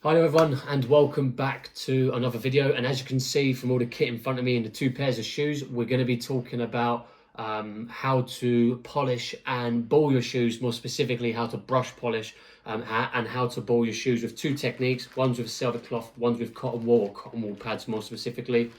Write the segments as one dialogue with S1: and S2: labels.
S1: Hi everyone and welcome back to another video, and as you can see from all the kit in front of me and the two pairs of shoes, we're going to be talking about how to polish and ball your shoes, more specifically how to brush polish and how to ball your shoes with two techniques. One's with silver cloth, one's with cotton wool or cotton wool pads more specifically.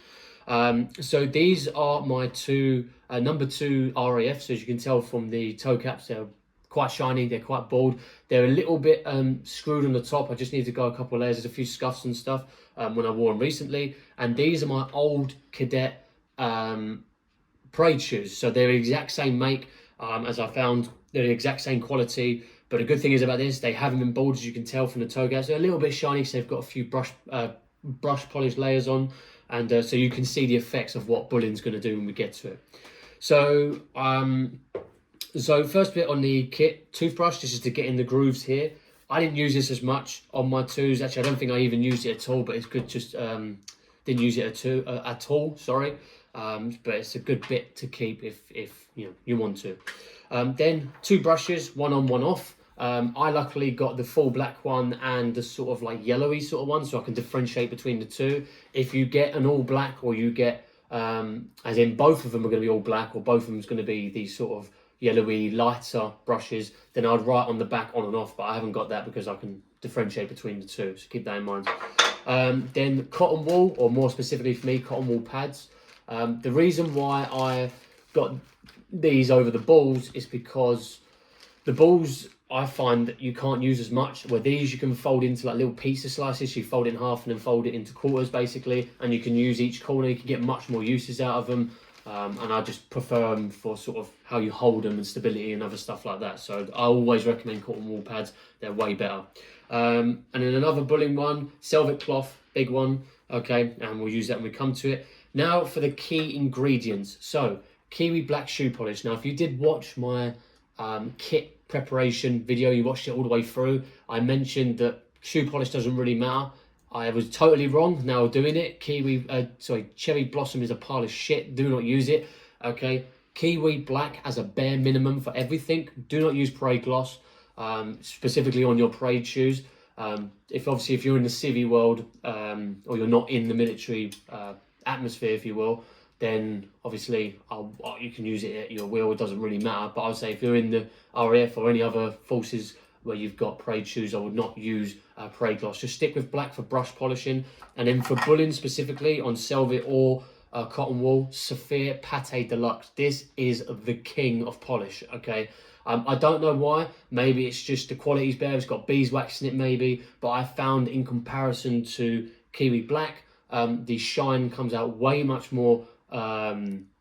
S1: So these are my two number 2 RAFs. So as you can tell from the toe caps, they're quite shiny, they're quite bald, they're a little bit screwed on the top. I just need to go a couple of layers. There's a few scuffs and stuff when I wore them recently, and these are my old cadet parade shoes. So they're the exact same make as I found. They're the exact same quality, but the good thing is about this, they haven't been bald, as you can tell from the toe caps. They're a little bit shiny because they've got a few brush polish layers on, and so you can see the effects of what bullying's going to do when we get to it. So first bit on the kit, toothbrush. This is to get in the grooves here. I didn't use this as much on my twos. Actually, I don't think I even used it at all, but it's good. Just didn't use it at all. Sorry, but it's a good bit to keep if you want to. Then two brushes, one on, one off. I luckily got the full black one and the sort of like yellowy sort of one, so I can differentiate between the two. If you get an all black, or you get as in both of them are going to be all black, or both of them is going to be these sort of yellowy lighter brushes, then I'd write on the back on and off, but I haven't got that because I can differentiate between the two, so keep that in mind. Then cotton wool, or more specifically for me, cotton wool pads. The reason why I got these over the balls is because the balls I find that you can't use as much, where these you can fold into like little pizza slices. You fold it in half and then fold it into quarters basically, and you can use each corner. You can get much more uses out of them. And I just prefer them for sort of how you hold them and stability and other stuff like that. So I always recommend cotton wool pads. They're way better. And then another bullying one, velvet cloth, big one. Okay, and we'll use that when we come to it. Now for the key ingredients. So kiwi black shoe polish. Now if you did watch my kit preparation video, you watched it all the way through, I mentioned that shoe polish doesn't really matter. I was totally wrong now doing it. Cherry Blossom is a pile of shit. Do not use it. Okay, Kiwi Black as a bare minimum for everything. Do not use parade gloss, specifically on your parade shoes. If you're in the civvy world, or you're not in the military atmosphere, if you will, then obviously you can use it at your will. It doesn't really matter. But I would say if you're in the RAF or any other forces where you've got parade shoes, I would not use parade gloss. Just stick with black for brush polishing. And then for bullying specifically on Velvet or cotton wool, Saphir Pate Deluxe. This is the king of polish, okay? I don't know why. Maybe it's just the quality's better. It's got beeswax in it maybe. But I found in comparison to Kiwi Black, the shine comes out way much more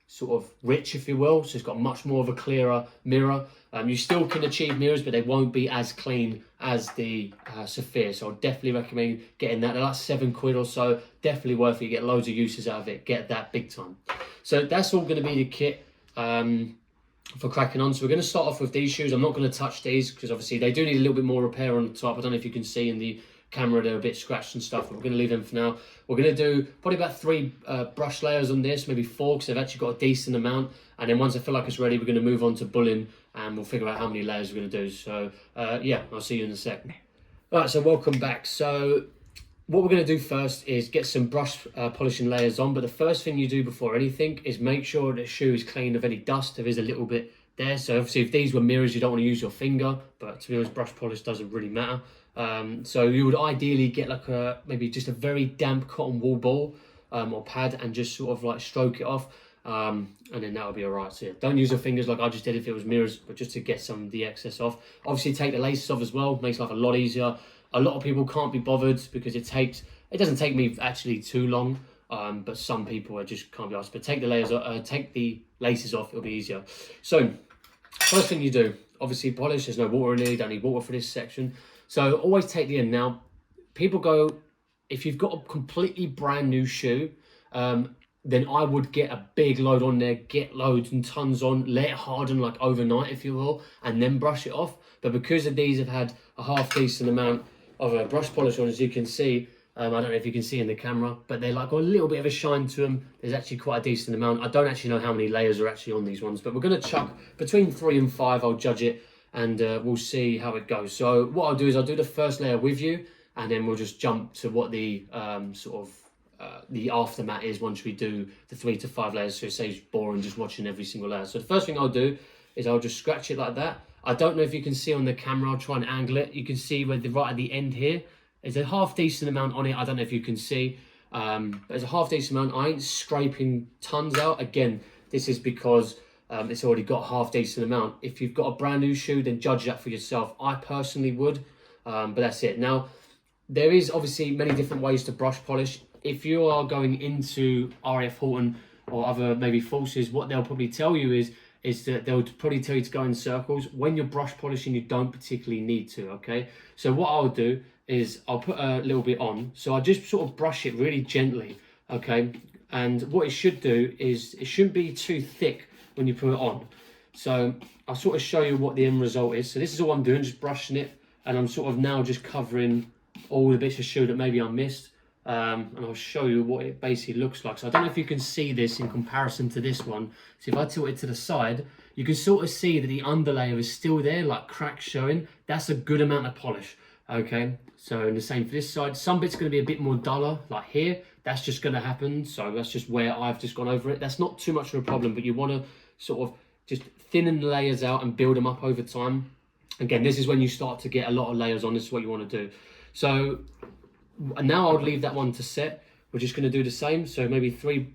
S1: sort of rich, if you will. So it's got much more of a clearer mirror. You still can achieve mirrors, but they won't be as clean as the Saphir. So I'll definitely recommend getting that. They're like £7 or so. Definitely worth it. You get loads of uses out of it. Get that big time. So that's all going to be the kit for cracking on. So we're going to start off with these shoes. I'm not going to touch these because obviously they do need a little bit more repair on the top. I don't know if you can see in the camera, they're a bit scratched and stuff, but we're going to leave them for now. We're going to do probably about 3 brush layers on this, maybe 4, because they've actually got a decent amount. And then once I feel like it's ready, we're going to move on to bullying, and we'll figure out how many layers we're going to do. So yeah, I'll see you in a sec. All right, so welcome back. So what we're going to do first is get some brush polishing layers on, but the first thing you do before anything is make sure the shoe is clean of any dust. There is a little bit there, so obviously if these were mirrors, you don't want to use your finger, but to be honest, brush polish doesn't really matter. So you would ideally get like maybe just a very damp cotton wool ball or pad, and just sort of like stroke it off, and then that would be all right. So yeah, don't use your fingers like I just did if it was mirrors, but just to get some of the excess off. Obviously take the laces off as well, makes life a lot easier. A lot of people can't be bothered because it doesn't take me actually too long, but some people just can't be asked. But take the laces off, it'll be easier. So first thing you do, obviously polish. There's no water in it, you don't need water for this section. So always take the end. Now, people go, if you've got a completely brand new shoe, then I would get a big load on there, get loads and tons on, let it harden like overnight, if you will, and then brush it off. But because of these have had a half decent amount of a brush polish on, as you can see, I don't know if you can see in the camera, but they like got a little bit of a shine to them. There's actually quite a decent amount. I don't actually know how many layers are actually on these ones, but we're going to chuck between 3 and 5, I'll judge it, and we'll see how it goes. So what I'll do is I'll do the first layer with you, and then we'll just jump to what the the aftermath is once we do the 3 to 5 layers, so it saves boring just watching every single layer. So the first thing I'll do is I'll just scratch it like that. I don't know if you can see on the camera, I'll try and angle it. You can see where right at the end here, there's a half decent amount on it. I don't know if you can see, but there's a half decent amount. I ain't scraping tons out. Again, this is because it's already got a half decent amount. If you've got a brand new shoe, then judge that for yourself. I personally would, but that's it. Now, there is obviously many different ways to brush polish. If you are going into RAF Horton or other maybe forces, what they'll probably tell you is that they'll probably tell you to go in circles. When you're brush polishing, you don't particularly need to, okay? So what I'll do is I'll put a little bit on. So I just sort of brush it really gently, okay? And what it should do is it shouldn't be too thick when you put it on. So I'll sort of show you what the end result is. So this is all I'm doing, just brushing it. And I'm sort of now just covering all the bits of shoe that maybe I missed. And I'll show you what it basically looks like. So I don't know if you can see this in comparison to this one. So if I tilt it to the side, you can sort of see that the underlayer is still there, like cracks showing. That's a good amount of polish, okay? So, and the same for this side. Some bits going to be a bit more duller, like here. That's just going to happen. So that's just where I've just gone over it. That's not too much of a problem, but you want to sort of just thinning the layers out and build them up over time. Again, this is when you start to get a lot of layers on. This is what you want to do. So now I'll leave that one to set. We're just going to do the same. So maybe three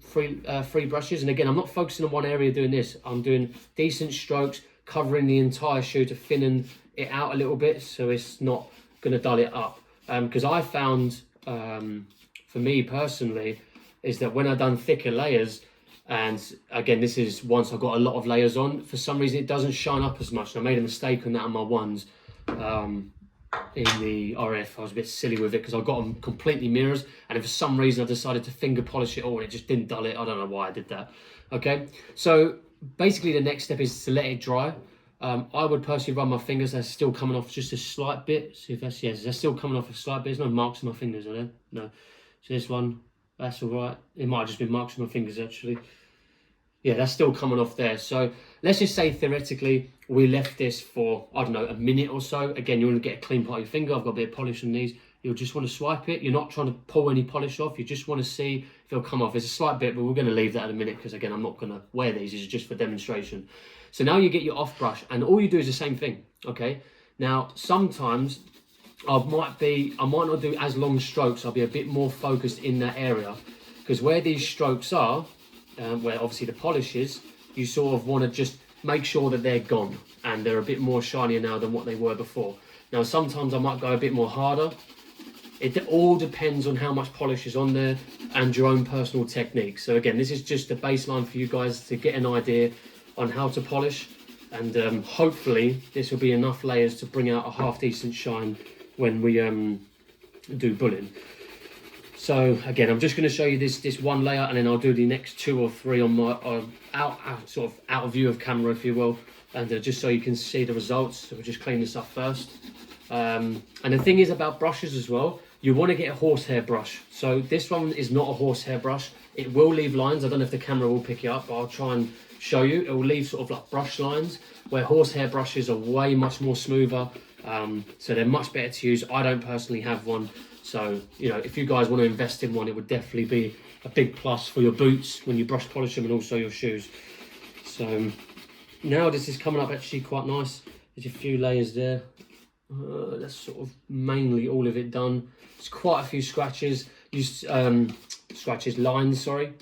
S1: brushes. And again, I'm not focusing on one area doing this. I'm doing decent strokes, covering the entire shoe to thin it out a little bit, so it's not going to dull it up. Because I found, for me personally, is that when I've done thicker layers, and again, this is once I've got a lot of layers on, for some reason it doesn't shine up as much. And I made a mistake on that on my ones. In the RF, I was a bit silly with it because I got them completely mirrors, and for some reason I decided to finger polish it all and it just didn't dull it. I don't know why I did that. Okay, so basically the next step is to let it dry. I would personally run my fingers. That's still coming off just a slight bit. See if that's, yes, that's still coming off a slight bit. There's no marks on my fingers, are there? No. So this one, that's all right. It might have just been marks on my fingers actually. Yeah, that's still coming off there. So let's just say theoretically we left this for, I don't know, a minute or so. Again, you want to get a clean part of your finger. I've got a bit of polish on these. You'll just want to swipe it. You're not trying to pull any polish off. You just want to see if it'll come off. There's a slight bit, but we're going to leave that in a minute because, again, I'm not going to wear these. This is just for demonstration. So now you get your off brush, and all you do is the same thing, okay? Now, sometimes I might not do as long strokes. I'll be a bit more focused in that area because where these strokes are, where obviously the polish is, you sort of want to just make sure that they're gone and they're a bit more shinier now than what they were before. Now, sometimes I might go a bit more harder. It all depends on how much polish is on there and your own personal technique. So again, this is just a baseline for you guys to get an idea on how to polish, and hopefully this will be enough layers to bring out a half decent shine when we do bulling. So again, I'm just going to show you this one layer, and then I'll do the next 2 or 3 on my sort of out of view of camera, if you will, and just so you can see the results. So we'll just clean this up first. And the thing is about brushes as well, you want to get a horsehair brush. So this one is not a horsehair brush. It will leave lines. I don't know if the camera will pick it up, but I'll try and show you. It will leave sort of like brush lines, where horsehair brushes are way much more smoother. So they're much better to use. I don't personally have one. So, you know, if you guys want to invest in one, it would definitely be a big plus for your boots when you brush polish them, and also your shoes. So now this is coming up actually quite nice. There's a few layers there. That's sort of mainly all of it done. There's quite a few scratches, lines, sorry.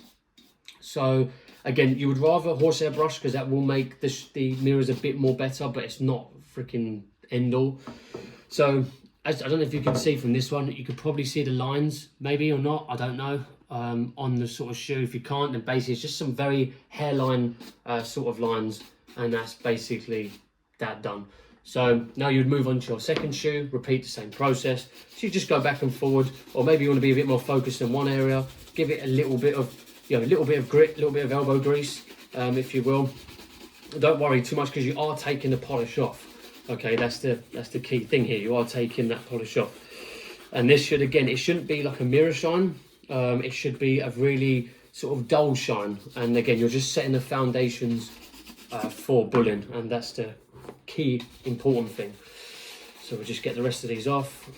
S1: So again, you would rather a horsehair brush because that will make the mirrors a bit more better, but it's not freaking end all. So I don't know if you can see from this one, you could probably see the lines, maybe or not, I don't know, on the sort of shoe. If you can't, then basically it's just some very hairline sort of lines, and that's basically that done. So now you'd move on to your second shoe, repeat the same process. So you just go back and forward, or maybe you want to be a bit more focused in one area, give it a little bit of, you know, a little bit of grit, a little bit of elbow grease, if you will. Don't worry too much because you are taking the polish off. Okay, that's the key thing here. You are taking that polish off, and this should, again, it shouldn't be like a mirror shine. It should be a really sort of dull shine, and again, you're just setting the foundations for bulling, and that's the key important thing. So we'll just get the rest of these off.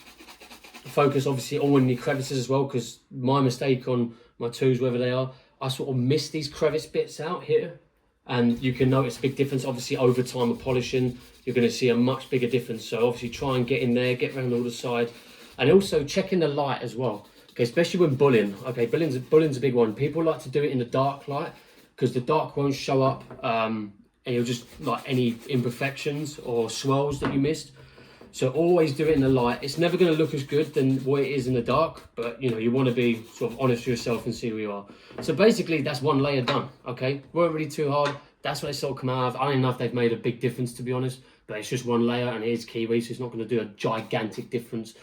S1: focus obviously all in the crevices as well, because my mistake on my twos, whether they are, I sort of miss these crevice bits out here, and you can notice a big difference. Obviously over time of polishing, you're going to see a much bigger difference. So obviously try and get in there, get around all the side, and also checking the light as well. Okay, especially when bulling. Okay, bulling's a big one. People like to do it in the dark light because the dark won't show up, and you'll just like any imperfections or swells that you missed. So always do it in the light. It's never going to look as good than what it is in the dark, but you know, you want to be sort of honest with yourself and see who you are. So basically that's one layer done, okay? Weren't really too hard. That's what it's all come out of. I don't know if they've made a big difference, to be honest, but it's just one layer and it is Kiwi, so it's not going to do a gigantic difference.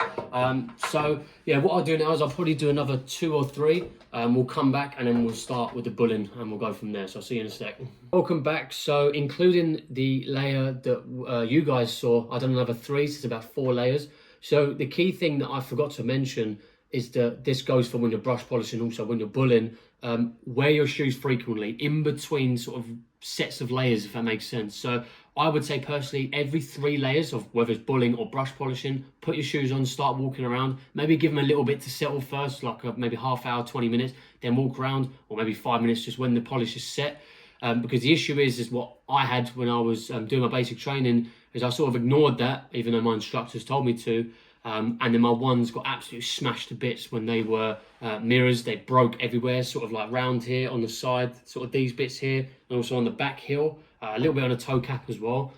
S1: So yeah, what I'll do now is I'll probably do another 2 or 3. We'll come back and then we'll start with the bulling and we'll go from there. So I'll see you in a sec. Welcome back. So including the layer that you guys saw, I've done another 3, so it's about 4 layers. So the key thing that I forgot to mention is that this goes for when you're brush polishing, also when you're bulling. Wear your shoes frequently in between sort of sets of layers, if that makes sense. So I would say personally, every 3 layers of whether it's bulling or brush polishing, put your shoes on, start walking around, maybe give them a little bit to settle first, like maybe half hour, 20 minutes, then walk around, or maybe 5 minutes just when the polish is set. Because the issue is what I had when I was doing my basic training, is I sort of ignored that, even though my instructors told me to. And then my ones got absolutely smashed to bits when they were mirrors. They broke everywhere, sort of like round here on the side, sort of these bits here, and also on the back heel, a little bit on the toe cap as well.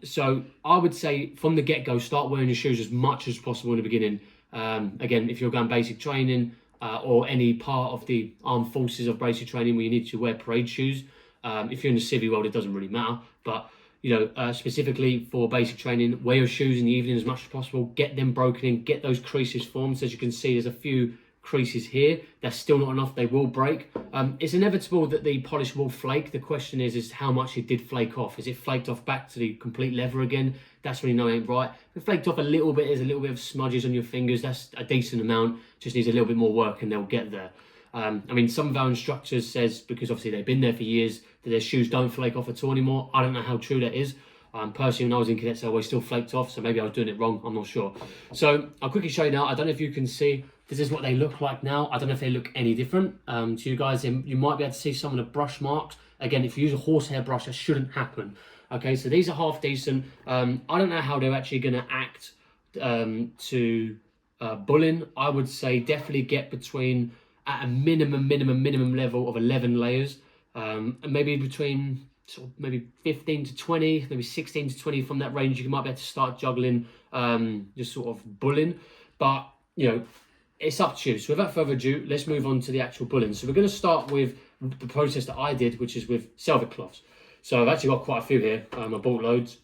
S1: So I would say from the get-go, start wearing your shoes as much as possible in the beginning. Again, if you're going basic training or any part of the armed forces of basic training where you need to wear parade shoes, if you're in the civvy world, it doesn't really matter, but you know, specifically for basic training, wear your shoes in the evening as much as possible, get them broken in, get those creases formed. So as you can see, there's a few creases here. That's still not enough, they will break. It's inevitable that the polish will flake. The question is how much it did flake off. Is it flaked off back to the complete leather again? That's when you know it ain't right. If it flaked off a little bit, there's a little bit of smudges on your fingers, that's a decent amount, just needs a little bit more work and they'll get there. I mean, some of our instructors says, because obviously they've been there for years, that their shoes don't flake off at all anymore. I don't know how true that is. Personally, when I was in cadets, they always still flaked off, so maybe I was doing it wrong, I'm not sure. So I'll quickly show you now. I don't know if you can see, this is what they look like now. I don't know if they look any different to you guys. You might be able to see some of the brush marks. Again, if you use a horsehair brush, that shouldn't happen. Okay, so these are half decent. I don't know how they're actually going to act to bulling. I would say definitely get between, at a minimum level of 11 layers, and maybe between sort of maybe 15 to 20, maybe 16 to 20 from that range. You might be able to start juggling, just sort of bulling, but you know, it's up to you. So without further ado, let's move on to the actual bulling. So we're going to start with the process that I did, which is with Selvic cloths. So I've actually got quite a few here. I bought loads.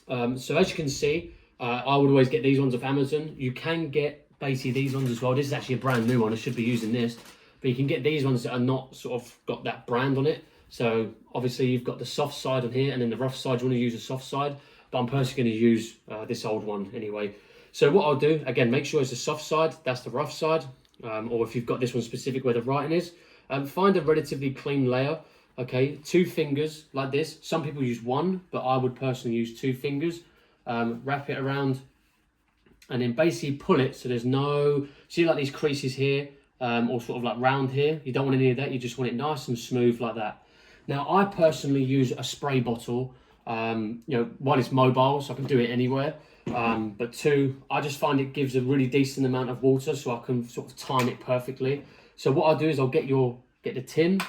S1: So as you can see, I would always get these ones off Amazon. You can get basically these ones as well. This is actually a brand new one. I should be using this, but you can get these ones that are not sort of got that brand on it. So obviously you've got the soft side on here, and then the rough side, you want to use a soft side, but I'm personally going to use this old one anyway. So what I'll do, again, make sure it's the soft side, that's the rough side, or if you've got this one specific where the writing is, find a relatively clean layer. Okay, 2 fingers like this. Some people use 1, but I would personally use 2 fingers. Wrap it around and then basically pull it so there's no, see like these creases here, or sort of like round here. You don't want any of that, you just want it nice and smooth like that. Now I personally use a spray bottle. You know, 1, it's mobile, so I can do it anywhere. But 2, I just find it gives a really decent amount of water, so I can sort of time it perfectly. So what I'll do is I'll get the tin,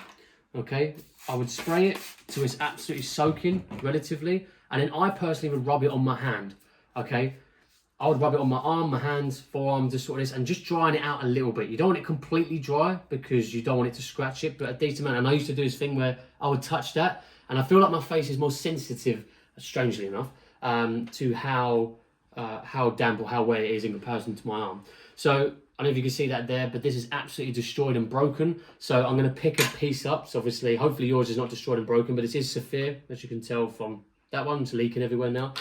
S1: okay? I would spray it till it's absolutely soaking relatively, and then I personally would rub it on my hand, okay? I would rub it on my arm, my hands, forearm, just sort of this, and just drying it out a little bit. You don't want it completely dry because you don't want it to scratch it, but a decent amount. And I used to do this thing where I would touch that, and I feel like my face is more sensitive, strangely enough, to how damp or how wet it is in comparison to my arm. So I don't know if you can see that there, but this is absolutely destroyed and broken. So I'm going to pick a piece up. So obviously, hopefully yours is not destroyed and broken, but it is Saphir, as you can tell from that one. It's leaking everywhere now.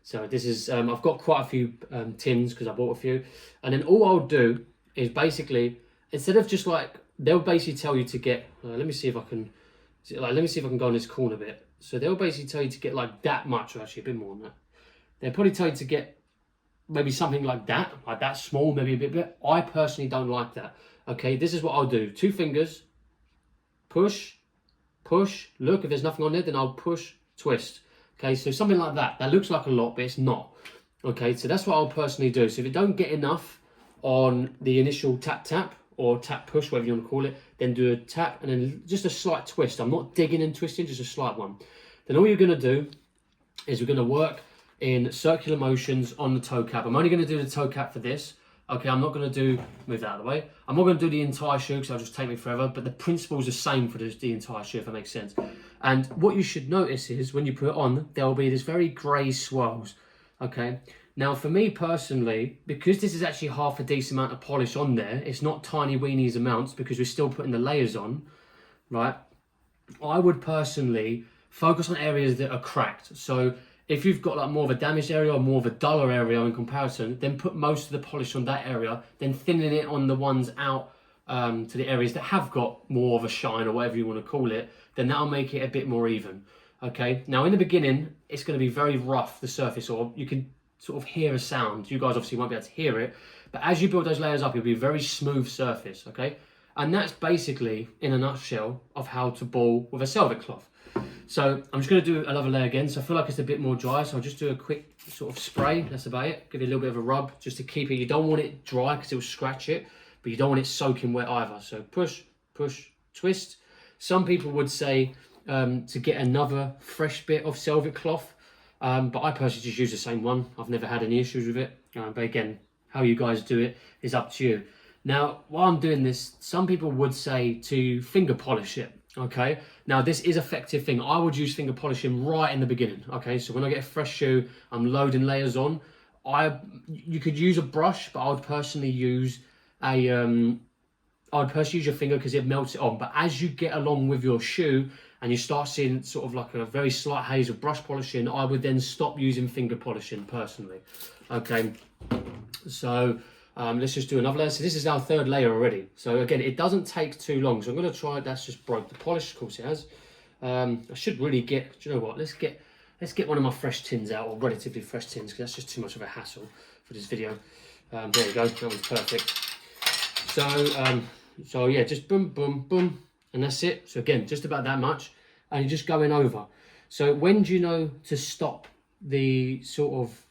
S1: So this is, I've got quite a few tins because I bought a few. And then all I'll do is basically, instead of just like, they'll basically tell you to get, let me see if I can go in this corner a bit. So they'll basically tell you to get like that much, or actually a bit more than that. They'll probably tell you to get maybe something like that small, maybe a bit. I personally don't like that. Okay, this is what I'll do. 2 fingers, push, push. Look, if there's nothing on there, then I'll push, twist. Okay, so something like that. That looks like a lot, but it's not. Okay, so that's what I'll personally do. So if you don't get enough on the initial tap tap or tap push, whatever you want to call it, then do a tap and then just a slight twist. I'm not digging and twisting, just a slight one. Then all you're going to do is we're going to work in circular motions on the toe cap. I'm only going to do the toe cap for this. Okay, I'm not going to move that out of the way. I'm not going to do the entire shoe because that'll just take me forever, but the principle is the same for the entire shoe, if that makes sense. And what you should notice is when you put it on, there'll be this very grey swirls. Okay, now for me personally, because this is actually half a decent amount of polish on there, it's not tiny weenies amounts because we're still putting the layers on, right? I would personally focus on areas that are cracked. So if you've got like more of a damaged area or more of a duller area in comparison, then put most of the polish on that area, then thinning it on the ones out to the areas that have got more of a shine or whatever you want to call it, then that'll make it a bit more even. Okay, now in the beginning, it's going to be very rough, the surface, or you can sort of hear a sound. You guys obviously won't be able to hear it, but as you build those layers up, it'll be a very smooth surface, okay? And that's basically, in a nutshell, of how to ball with a Selvit cloth. So I'm just going to do another layer again. So I feel like it's a bit more dry, so I'll just do a quick sort of spray. That's about it. Give it a little bit of a rub just to keep it. You don't want it dry because it will scratch it, but you don't want it soaking wet either. So push, push, twist. Some people would say to get another fresh bit of Selvit cloth, but I personally just use the same one. I've never had any issues with it. But again, how you guys do it is up to you. Now, while I'm doing this, some people would say to finger polish it. Okay, now this is effective thing. I would use finger polishing right in the beginning. Okay, so when I get a fresh shoe, I'm loading layers on. You could use a brush, but I would personally use use your finger because it melts it on. But as you get along with your shoe and you start seeing sort of like a very slight haze of brush polishing, I would then stop using finger polishing personally. Okay, so let's just do another layer. So this is our 3rd layer already. So again, it doesn't take too long. So I'm going to try. That's just broke the polish. Of course it has. I should really get. Do you know what? Let's get one of my fresh tins out, or relatively fresh tins, because that's just too much of a hassle for this video. There you go. That one's perfect. So yeah, just boom, boom, boom, and that's it. So again, just about that much, and you're just going over. So when do you know to stop the sort of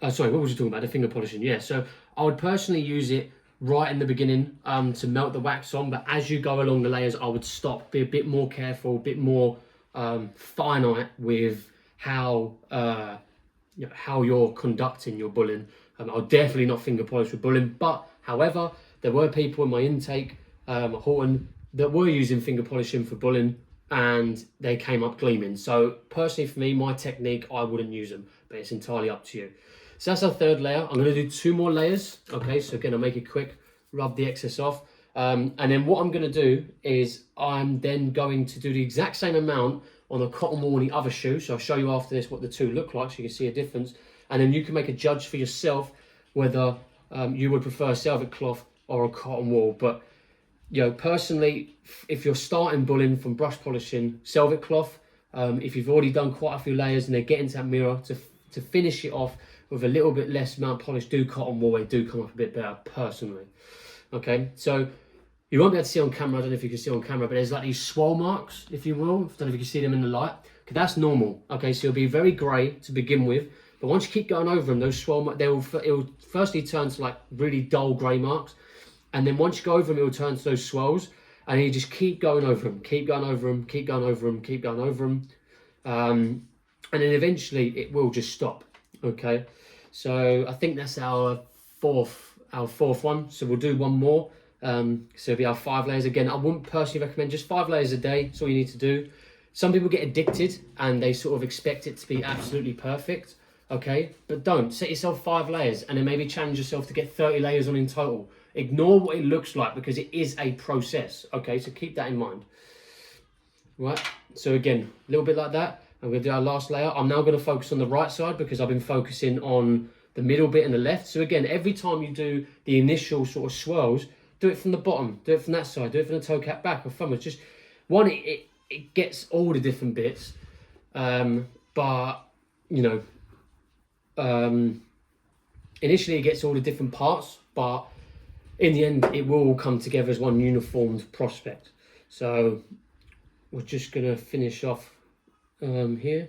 S1: sorry, what was you talking about? The finger polishing. Yeah, so I would personally use it right in the beginning to melt the wax on, but as you go along the layers, I would stop, be a bit more careful, a bit more finite with how you're conducting your bulling. I'll definitely not finger polish with bulling, but however, there were people in my intake, Horton, that were using finger polishing for bulling, and they came up gleaming. So personally for me, my technique, I wouldn't use them, but it's entirely up to you. So that's our 3rd layer. I'm going to do 2 more layers. Okay, so again, I'll make it quick, rub the excess off. And then what I'm going to do is I'm then going to do the exact same amount on a cotton wool on the other shoe. So I'll show you after this what the 2 look like so you can see a difference. And then you can make a judge for yourself whether you would prefer a Selvit cloth or a cotton wool. But you know, personally, if you're starting bulling from brush polishing, Selvit cloth, if you've already done quite a few layers and they're getting to that mirror, to finish it off with a little bit less amount of polish, do cotton wool. They do come up a bit better, personally. Okay, so you won't be able to see on camera. I don't know if you can see on camera, but there's like these swirl marks, if you will. I don't know if you can see them in the light. Okay, that's normal. Okay, so it'll be very grey to begin with, but once you keep going over them, those swirl marks, it will firstly turn to like really dull grey marks, and then once you go over them, it will turn to those swirls, and you just keep going over them, keep going over them, keep going over them, keep going over them, and then eventually it will just stop. Okay, so I think that's our fourth one. So we'll do one more. So it'll be our 5 layers again. I wouldn't personally recommend just 5 layers a day. That's all you need to do. Some people get addicted and they sort of expect it to be absolutely perfect. Okay, but don't set yourself 5 layers and then maybe challenge yourself to get 30 layers on in total. Ignore what it looks like because it is a process. Okay, so keep that in mind. Right, so again, a little bit like that. I'm going to do our last layer. I'm now going to focus on the right side because I've been focusing on the middle bit and the left. So again, every time you do the initial sort of swirls, do it from the bottom, do it from that side, do it from the toe cap back or front. It's just one, it gets all the different bits, but you know, initially it gets all the different parts, but in the end it will all come together as one uniformed prospect. So we're just going to finish off here.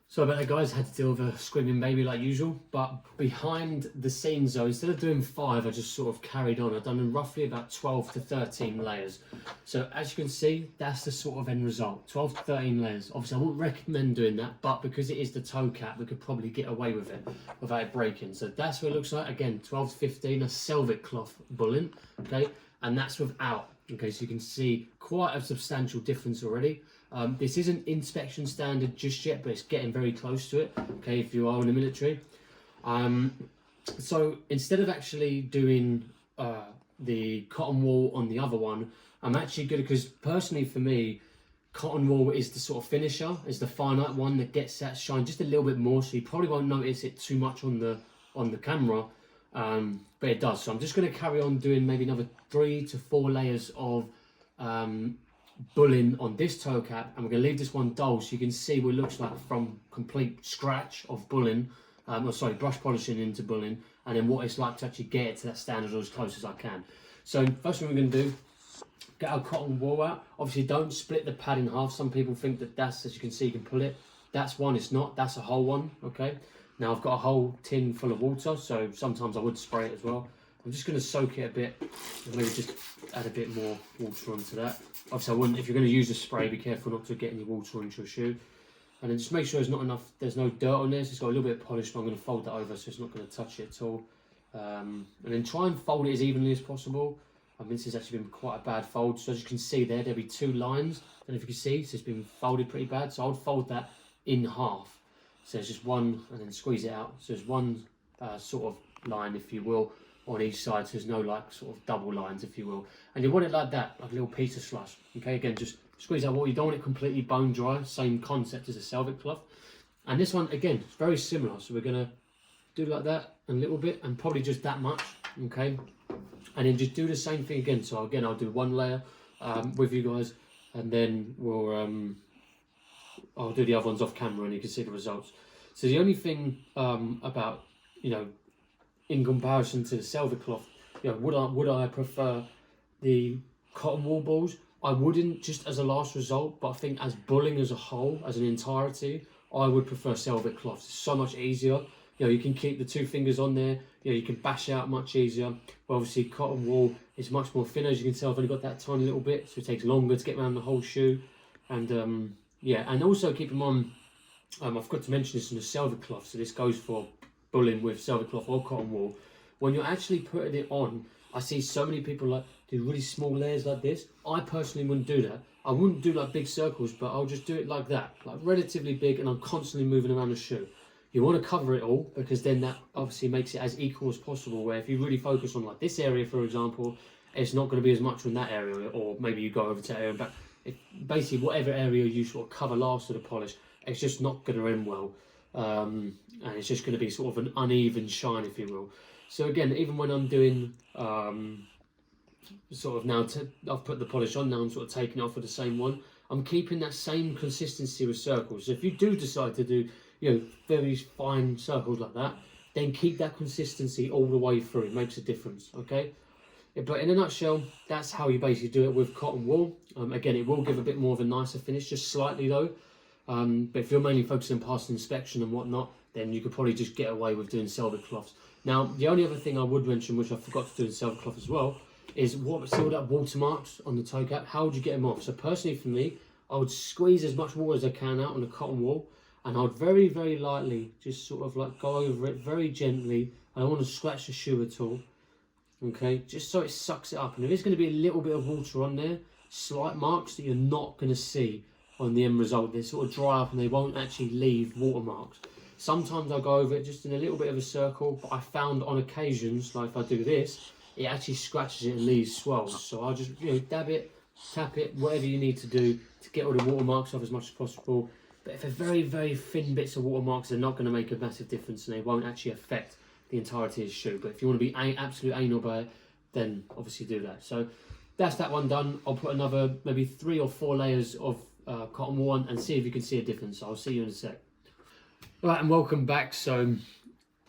S1: So about that, guys, had to deal with a screaming baby like usual, but behind the scenes though, instead of doing 5, I just sort of carried on. I've done roughly about 12 to 13 layers. So as you can see, that's the sort of end result, 12 to 13 layers. Obviously I wouldn't recommend doing that, but because it is the toe cap, we could probably get away with it without it breaking. So that's what it looks like. Again, 12 to 15, a Selvic cloth bulling, okay? And that's without, okay? So you can see quite a substantial difference already. This isn't inspection standard just yet, but it's getting very close to it, okay, if you are in the military. So instead of actually doing the cotton wool on the other one, I'm actually good, because personally for me, cotton wool is the sort of finisher, is the finite one that gets that shine just a little bit more, so you probably won't notice it too much on the camera, but it does. So I'm just going to carry on doing maybe another 3 to 4 layers of bulling on this toe cap, and we're going to leave this one dull so you can see what it looks like from complete scratch of bulling, brush polishing into bulling, and then what it's like to actually get it to that standard or as close as I can. So first thing we're going to do, get our cotton wool out. Obviously don't split the pad in half. Some people think that that's, as you can see, you can pull it. That's one, it's not, that's a whole one, okay? Now I've got a whole tin full of water, so sometimes I would spray it as well. I'm just going to soak it a bit, and maybe just add a bit more water onto that. Obviously I wouldn't, if you're going to use a spray, be careful not to get any water into your shoe. And then just make sure there's not enough, there's no dirt on this. It's got a little bit of polish, but I'm going to fold that over so it's not going to touch it at all. And then try and fold it as evenly as possible. I mean, this has actually been quite a bad fold. So as you can see there'll be 2 lines. And if you can see, so it's been folded pretty bad. So I would fold that in half. So it's just one, and then squeeze it out. So there's one sort of line, if you will, on each side, so there's no like sort of double lines, if you will. And you want it like that, like a little piece of slush. Okay, again, just squeeze out water. You don't want it completely bone dry, same concept as a Selvic cloth. And this one, again, it's very similar. So we're gonna do like that a little bit, and probably just that much, okay? And then just do the same thing again. So again, I'll do 1 layer with you guys, and then we'll I'll do the other ones off camera and you can see the results. So the only thing about, you know, in comparison to the Selvic cloth, you know, would I prefer the cotton wool balls? I wouldn't, just as a last result, but I think as bulling as a whole, as an entirety, I would prefer Selvic cloth. It's so much easier. You know, you can keep the 2 fingers on there. You know, you can bash out much easier. But obviously, cotton wool is much more thinner. As you can tell, I've only got that tiny little bit, so it takes longer to get around the whole shoe. And yeah, and also keep in mind, I forgot to mention this in the Selvic cloth. So this goes for bulling with Selvic cloth or cotton wool. When you're actually putting it on, I see so many people like do really small layers like this. I personally wouldn't do that. I wouldn't do like big circles, but I'll just do it like that, like relatively big, and I'm constantly moving around the shoe. You want to cover it all, because then that obviously makes it as equal as possible, where if you really focus on like this area, for example, it's not going to be as much on that area, or maybe you go over to that area and back. Basically, whatever area you sort of cover last of the polish, it's just not going to end well. And it's just going to be sort of an uneven shine, if you will. So again, even when I'm doing sort of now, I've put the polish on now, I'm sort of taking it off with the same one. I'm keeping that same consistency with circles. So if you do decide to do, you know, very fine circles like that, then keep that consistency all the way through. It makes a difference, okay? But in a nutshell, that's how you basically do it with cotton wool. Again, it will give a bit more of a nicer finish, just slightly though. But if you're mainly focusing on passing inspection and whatnot, then you could probably just get away with doing Selvic cloths. Now, the only other thing I would mention, which I forgot to do in Selvic cloth as well, is what sealed up watermarks on the toe cap. How would you get them off? So personally for me, I would squeeze as much water as I can out on the cotton wool, and I would very, very lightly just sort of like go over it very gently. I don't want to scratch the shoe at all. Okay, just so it sucks it up. And if there's going to be a little bit of water on there, slight marks that you're not going to see on the end result, they sort of dry up and they won't actually leave watermarks. Sometimes I go over it just in a little bit of a circle, but I found on occasions, like if I do this, it actually scratches it and leaves swells. So I'll just, you know, dab it, tap it, whatever you need to do to get all the watermarks off as much as possible. But if they're very, very thin bits of watermarks, they're not going to make a massive difference and they won't actually affect the entirety of the shoe. But if you want to be absolute anal by it, then obviously do that. So that's that one done. I'll put another maybe 3 or 4 layers of cotton wool on and see if you can see a difference. I'll see you in a sec. Right, and welcome back. So,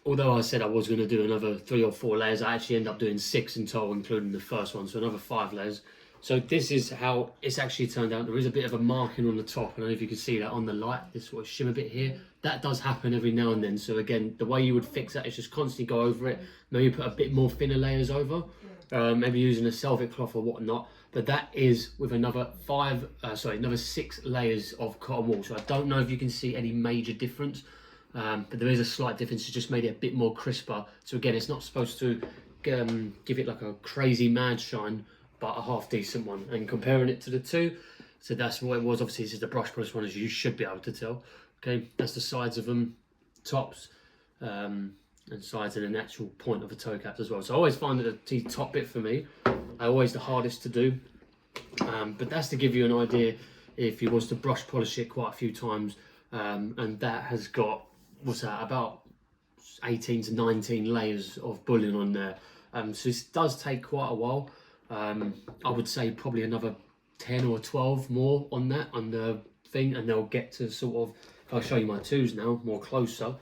S1: although I said I was going to do another 3 or 4 layers, I actually end up doing 6 in total, including the first one, so another 5 layers. So this is how it's actually turned out. There is a bit of a marking on the top. I don't know if you can see that on the light, this sort of shimmer bit here. That does happen every now and then. So again, the way you would fix that is just constantly go over it. Maybe put a bit more thinner layers over, maybe using a Selvic cloth or whatnot. But that is with another another 6 layers of cotton wool. So I don't know if you can see any major difference. But there is a slight difference. It's just made it a bit more crisper. So again, it's not supposed to give it like a crazy mad shine, but a half decent one. And comparing it to the two, so that's what it was. Obviously, this is the brush polish one, as you should be able to tell. Okay, that's the sides of them, tops, and sides and an actual point of the toe caps as well. So I always find that the top bit for me, always the hardest to do. But that's to give you an idea if you was to brush polish it quite a few times, and that has got, what's that, about 18 to 19 layers of bullion on there. So this does take quite a while. I would say probably another 10 or 12 more on that, on the thing, and they'll get to sort of, I'll show you my twos now more closer.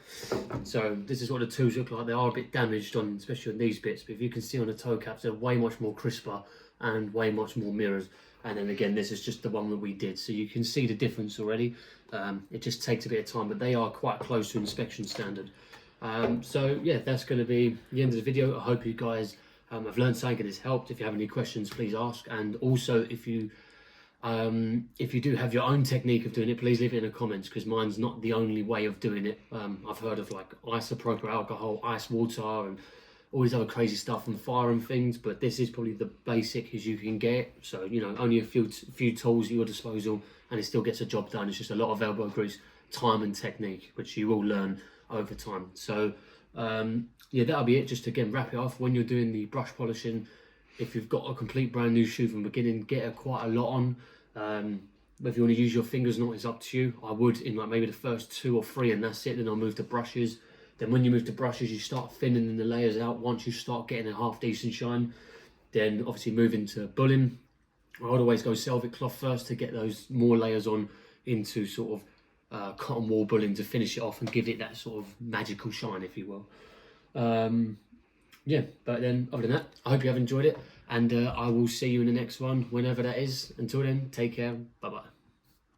S1: So this is what the twos look like. They are a bit damaged on, especially on these bits, but if you can see on the toe caps, they're way much more crisper and way much more mirrors. And then again, this is just the one that we did, so you can see the difference already. It just takes a bit of time, but they are quite close to inspection standard. So yeah, that's going to be the end of the video. I hope you guys have learned something and it's helped. If you have any questions, please ask. And also, if you do have your own technique of doing it, please leave it in the comments, because mine's not the only way of doing it. I've heard of like isopropyl alcohol, ice water, and all these other crazy stuff, and fire and things, but this is probably the basic as you can get. So, you know, only a few tools at your disposal, and it still gets a job done. It's just a lot of elbow grease, time and technique, which you will learn over time. So yeah, that'll be it. Just again, wrap it off when you're doing the brush polishing. If you've got a complete brand new shoe from the beginning, get quite a lot on. Whether you want to use your fingers or not is up to you. I would in like maybe the first 2 or 3, and that's it. Then I'll move to brushes. Then when you move to brushes, you start thinning the layers out. Once you start getting a half decent shine, then obviously move into bullying. I would always go Selvic cloth first to get those more layers on into sort of cotton wool bullying to finish it off and give it that sort of magical shine, if you will. Yeah, but then other than that, I hope you have enjoyed it, and I will see you in the next one, whenever that is. Until then, take care. Bye bye.